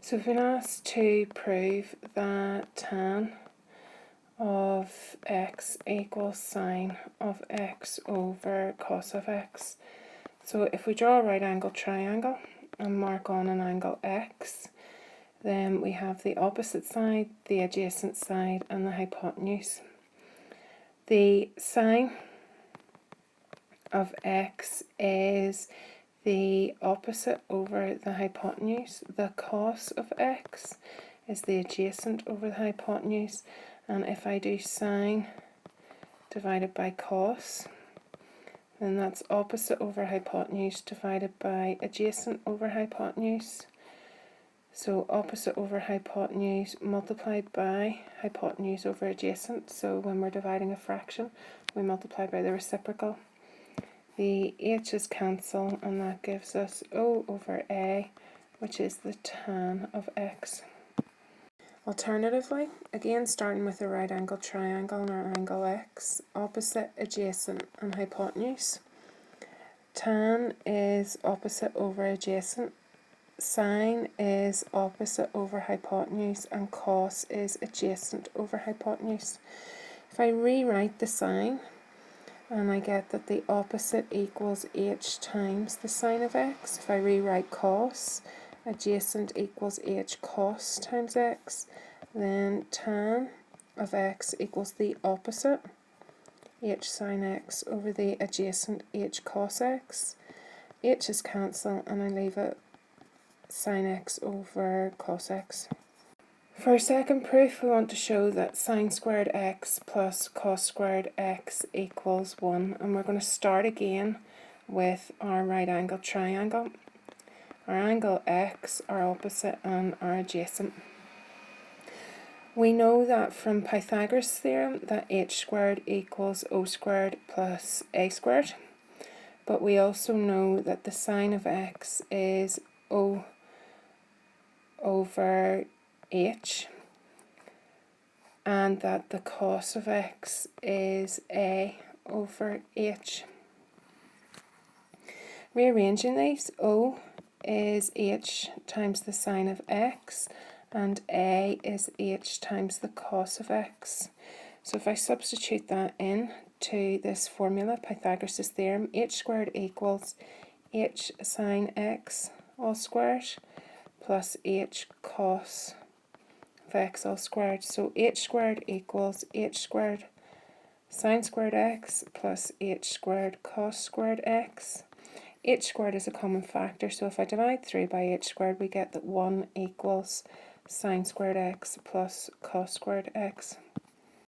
So we've been asked to prove that tan of x equals sine of x over cos of x. So if we draw a right angle triangle and mark on an angle x, then we have the opposite side, the adjacent side, and the hypotenuse. The sine of x is the opposite over the hypotenuse. The cos of x is the adjacent over the hypotenuse. And if I do sine divided by cos, then that's opposite over hypotenuse divided by adjacent over hypotenuse. So opposite over hypotenuse multiplied by hypotenuse over adjacent. So when we're dividing a fraction, we multiply by the reciprocal. The h's cancel, and that gives us O over A, which is the tan of x. Alternatively, again starting with a right angle triangle and our angle x, opposite, adjacent, and hypotenuse. Tan is opposite over adjacent, sine is opposite over hypotenuse, and cos is adjacent over hypotenuse. If I rewrite the sine, and I get that the opposite equals h times the sine of x. If I rewrite cos, adjacent equals h cos times x, then tan of x equals the opposite, h sine x, over the adjacent h cos x. H's cancel, and I leave it sine x over cos x. For our second proof, we want to show that sine squared x plus cos squared x equals 1. And we're going to start again with our right angle triangle. Our angle x, our opposite, and our adjacent. We know that from Pythagoras' theorem that h squared equals o squared plus a squared. But we also know that the sine of x is o over h, and that the cos of x is a over h. Rearranging these, o is h times the sine of x, and a is h times the cos of x. So if I substitute that in to this formula, Pythagoras' theorem, h squared equals h sine x all squared plus h cos of x all squared. So h squared equals h squared sine squared x plus h squared cos squared x. H squared is a common factor, so if I divide through by h squared, we get that 1 equals sine squared x plus cos squared x.